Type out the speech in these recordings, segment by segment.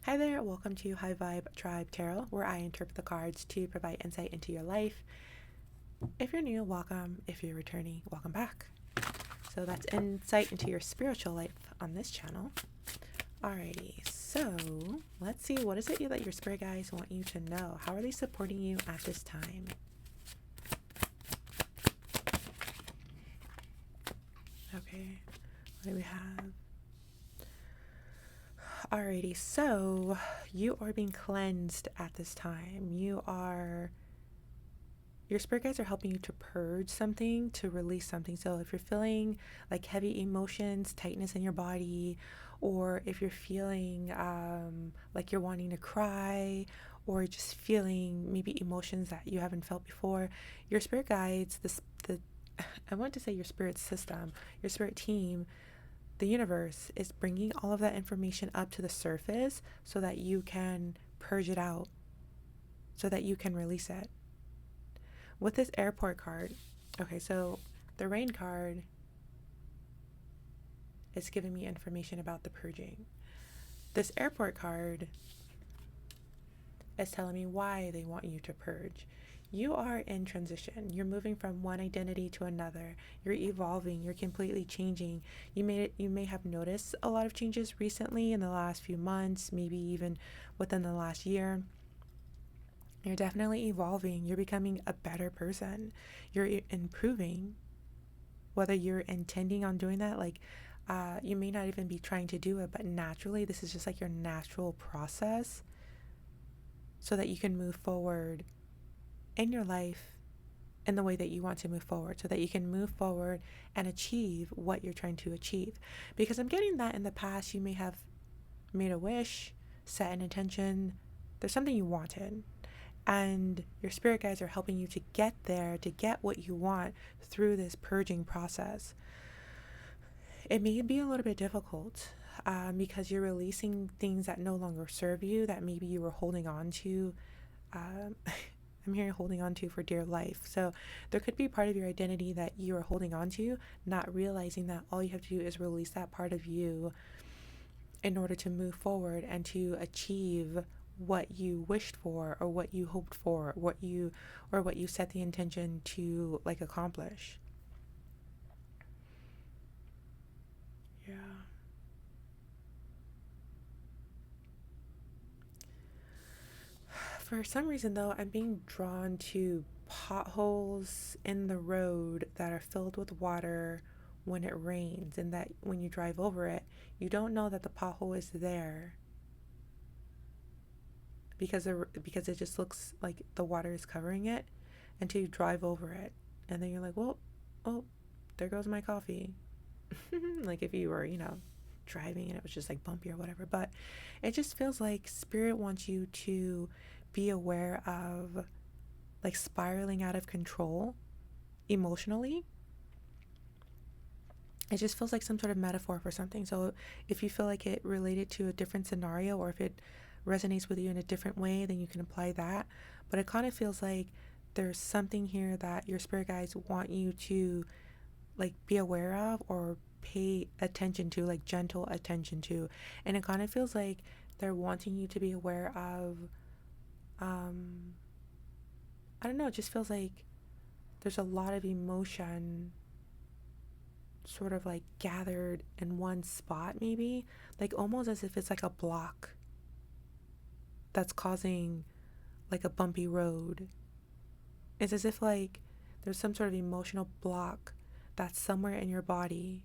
Hi there, welcome to High Vibe Tribe Tarot, where I interpret the cards to provide insight into your life. If you're new, welcome. If you're returning, welcome back. So that's insight into your spiritual life on this channel. Alrighty, so let's see, what is it that your spirit guides want you to know? How are they supporting you at this time? Okay, what do we have? Alrighty, so you are being cleansed at this time. Your spirit guides are helping you to purge something, to release something. So if you're feeling like heavy emotions, tightness in your body, or if you're feeling like you're wanting to cry, or just feeling maybe emotions that you haven't felt before, your spirit guides, I want to say your spirit system, your spirit team, the universe is bringing all of that information up to the surface so that you can purge it out, so that you can release it. With this airport card, okay, so the rain card is giving me information about the purging. This airport card is telling me why they want you to purge. You are in transition. You're moving from one identity to another. You're evolving. You're completely changing. You may have noticed a lot of changes recently in the last few months, maybe even within the last year. You're definitely evolving. You're becoming a better person. You're improving. Whether you're intending on doing that, you may not even be trying to do it, but naturally, this is just like your natural process so that you can move forward in your life in the way that you want to move forward, so that you can move forward and achieve what you're trying to achieve. Because I'm getting that in the past, you may have made a wish, set an intention, there's something you wanted, and your spirit guides are helping you to get there, to get what you want through this purging process. It may be a little bit difficult because you're releasing things that no longer serve you, that maybe you were holding on to. I'm hearing holding on to for dear life. So there could be part of your identity that you are holding on to, not realizing that all you have to do is release that part of you in order to move forward and to achieve what you wished for, or what you hoped for, what you set the intention to accomplish. Yeah. For some reason though, I'm being drawn to potholes in the road that are filled with water when it rains, and that when you drive over it, you don't know that the pothole is there because it just looks like the water is covering it until you drive over it, and then you're like, well, oh, there goes my coffee. Like if you were, driving and it was just like bumpy or whatever. But it just feels like spirit wants you to be aware of spiraling out of control emotionally. It just feels like some sort of metaphor for something. So if you feel like it related to a different scenario, or if it resonates with you in a different way, then you can apply that. But it kind of feels like there's something here that your spirit guides want you to be aware of, or pay attention to, gentle attention to. And it kind of feels like they're wanting you to be aware of, I don't know, it just feels like there's a lot of emotion sort of gathered in one spot, maybe almost as if it's a block that's causing a bumpy road. It's as if there's some sort of emotional block that's somewhere in your body,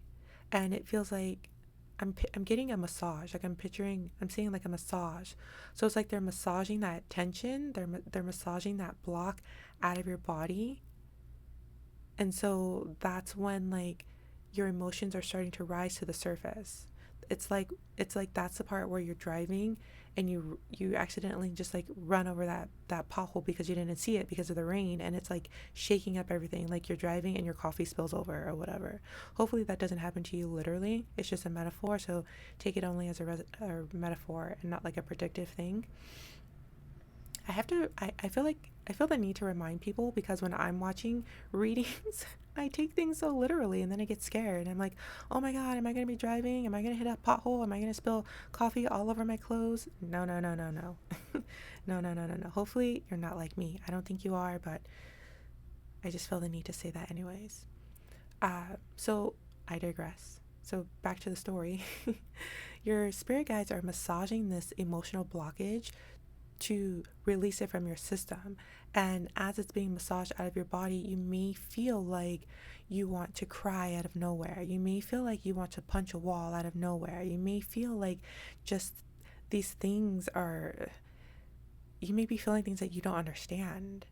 and it feels like I'm getting a massage. I'm seeing a massage. So it's like they're massaging that tension, they're massaging that block out of your body. And so that's when your emotions are starting to rise to the surface. It's like that's the part where you're driving and you accidentally just run over that pothole because you didn't see it because of the rain, and it's shaking up everything, you're driving and your coffee spills over or whatever. Hopefully that doesn't happen to you literally. It's just a metaphor, so take it only as a metaphor and not a predictive thing. I feel the need to remind people, because when I'm watching readings I take things so literally, and then I get scared. I'm like, oh my God, am I going to be driving? Am I going to hit a pothole? Am I going to spill coffee all over my clothes? No, no, no, no, no. No, no, no, no, no. Hopefully you're not like me. I don't think you are, but I just feel the need to say that anyways. So I digress. So back to the story. Your spirit guides are massaging this emotional blockage to release it from your system. And as it's being massaged out of your body, you may feel like you want to cry out of nowhere. You may feel like you want to punch a wall out of nowhere. You may feel like just these things are, you may be feeling things that you don't understand.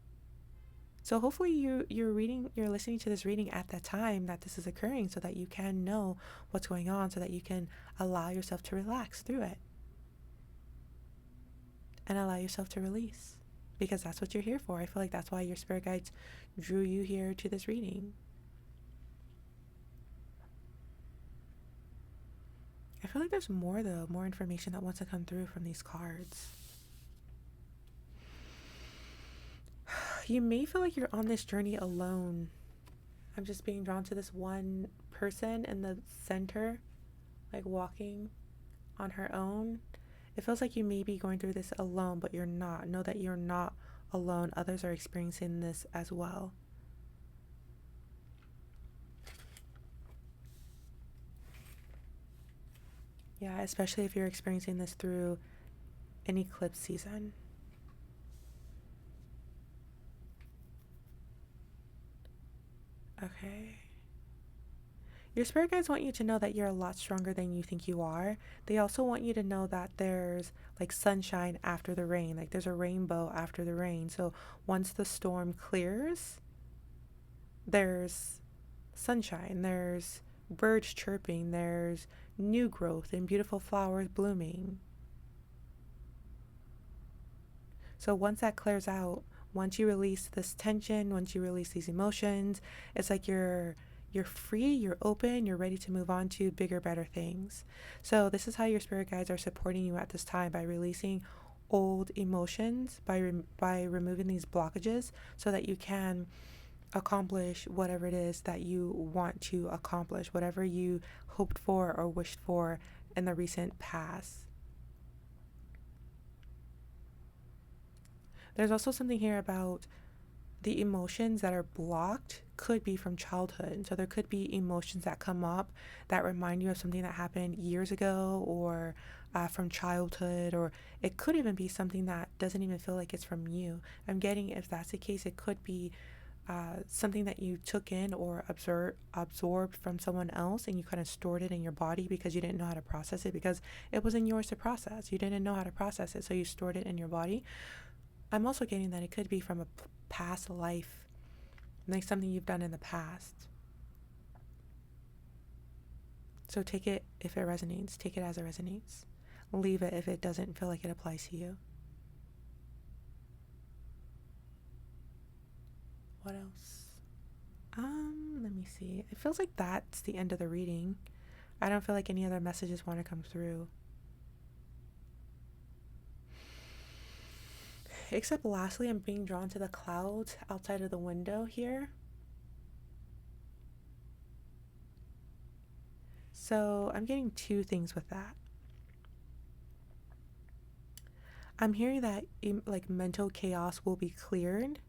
So hopefully you're listening to this reading at that time that this is occurring so that you can know what's going on, so that you can allow yourself to relax through it and allow yourself to release, because that's what you're here for. I feel like that's why your spirit guides drew you here to this reading. I feel like there's more though, more information that wants to come through from these cards. You may feel like you're on this journey alone. I'm just being drawn to this one person in the center, like walking on her own. It feels like you may be going through this alone, but you're not. Know that you're not alone. Others are experiencing this as well. Yeah, especially if you're experiencing this through an eclipse season. Okay. Your spirit guides want you to know that you're a lot stronger than you think you are. They also want you to know that there's like sunshine after the rain, like there's a rainbow after the rain. So once the storm clears, there's sunshine, there's birds chirping, there's new growth and beautiful flowers blooming. So once that clears out, once you release this tension, once you release these emotions, it's like you're free, you're open, you're ready to move on to bigger, better things. So this is how your spirit guides are supporting you at this time, by releasing old emotions, by removing these blockages so that you can accomplish whatever it is that you want to accomplish, whatever you hoped for or wished for in the recent past. There's also something here about the emotions that are blocked could be from childhood. So there could be emotions that come up that remind you of something that happened years ago, or from childhood, or it could even be something that doesn't even feel like it's from you. I'm getting, if that's the case, it could be something that you took in or absorbed from someone else, and you kind of stored it in your body because you didn't know how to process it, because it wasn't yours to process. You didn't know how to process it, so you stored it in your body. I'm also getting that it could be from a past life, like something you've done in the past. So take it if it resonates, take it as it resonates. Leave it if it doesn't feel like it applies to you. What else? Let me see. It feels like that's the end of the reading. I don't feel like any other messages want to come through. Except lastly, I'm being drawn to the clouds outside of the window here. So I'm getting two things with that. I'm hearing that like mental chaos will be cleared.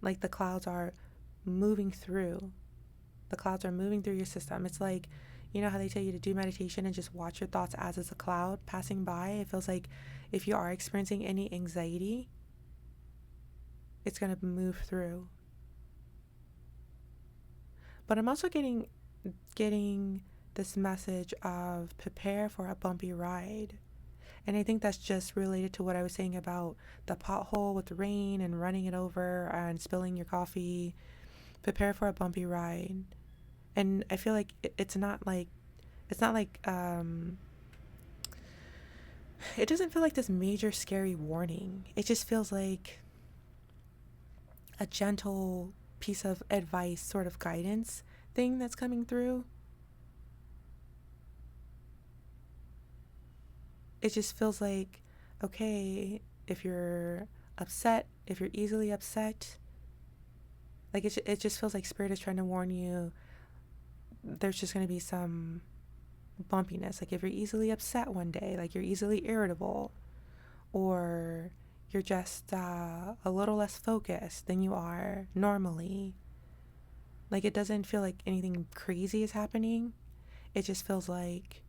Like the clouds are moving through. The clouds are moving through your system. It's like, you know how they tell you to do meditation and just watch your thoughts as it's a cloud passing by? It feels like if you are experiencing any anxiety, it's going to move through. But I'm also getting this message of prepare for a bumpy ride. And I think that's just related to what I was saying about the pothole with the rain and running it over and spilling your coffee. Prepare for a bumpy ride. And I feel like it's not like it doesn't feel like this major scary warning. It just feels like a gentle piece of advice, sort of guidance thing that's coming through. It just feels like, okay, if you're upset, if you're easily upset, Like it just feels like spirit is trying to warn you there's just going to be some bumpiness. Like if you're easily upset one day, like you're easily irritable, or you're just a little less focused than you are normally. Like it doesn't feel like anything crazy is happening. It just feels like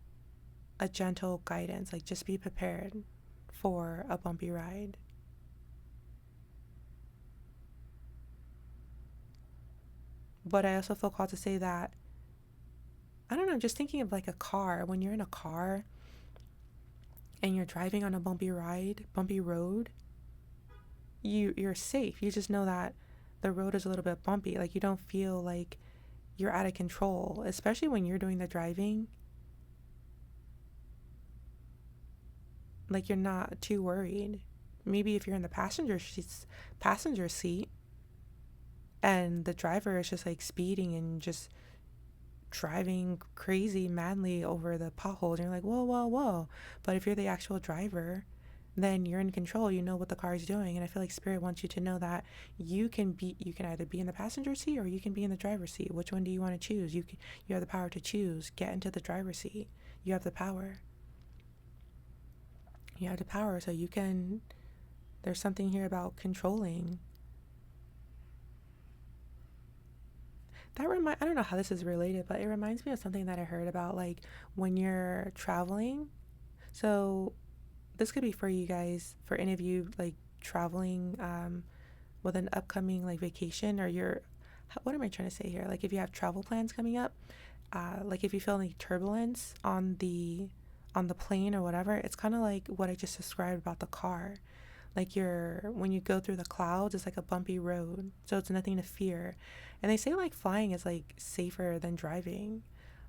a gentle guidance. Like just be prepared for a bumpy ride. But I also feel called to say that, I don't know, just thinking of like a car. When you're in a car and you're driving on a bumpy road, you're safe. You just know that the road is a little bit bumpy. Like you don't feel like you're out of control, especially when you're doing the driving. Like you're not too worried. Maybe if you're in the passenger seat and the driver is just like speeding and just driving crazy madly over the potholes, and you're like, whoa, whoa, whoa. But if you're the actual driver, then you're in control. You know what the car is doing. And I feel like spirit wants you to know that you can either be in the passenger seat or you can be in the driver's seat. Which one do you want to choose? You have the power to choose. Get into the driver's seat. You have the power. You have the power. So you can, there's something here about controlling. I don't know how this is related, but it reminds me of something that I heard about, like when you're traveling. So this could be for you guys, for any of you like traveling with an upcoming like vacation, or what am I trying to say here? Like if you have travel plans coming up, like if you feel any turbulence on the plane or whatever, it's kind of like what I just described about the car. Like when you go through the clouds, it's like a bumpy road, so it's nothing to fear. And they say like flying is like safer than driving.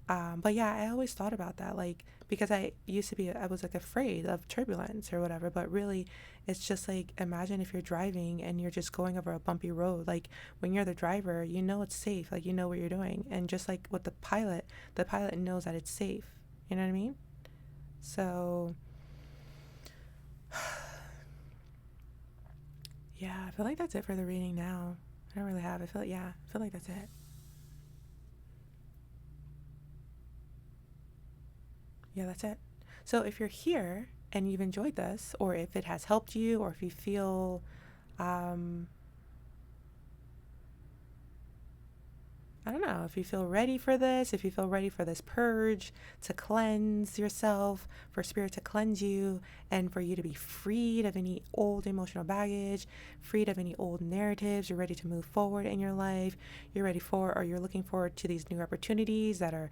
But yeah, I always thought about that, like because I was like afraid of turbulence or whatever. But really, it's just like, imagine if you're driving and you're just going over a bumpy road. Like when you're the driver, you know it's safe. Like you know what you're doing, and just like with the pilot knows that it's safe. You know what I mean? So yeah, I feel like that's it for the reading now. I don't really have. I feel like that's it. Yeah, that's it. So if you're here and you've enjoyed this, or if it has helped you, or if you feel, um, I don't know, if you feel ready for this, if you feel ready for this purge to cleanse yourself, for spirit to cleanse you, and for you to be freed of any old emotional baggage, freed of any old narratives, you're ready to move forward in your life, you're looking forward to these new opportunities that are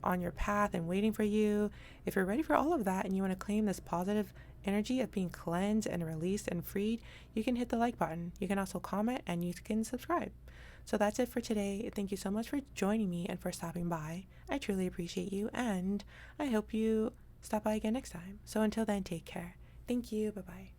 on your path and waiting for you. If you're ready for all of that and you want to claim this positive energy of being cleansed and released and freed, you can hit the like button. You can also comment and you can subscribe. So that's it for today. Thank you so much for joining me and for stopping by. I truly appreciate you, and I hope you stop by again next time. So until then, take care. Thank you. Bye bye.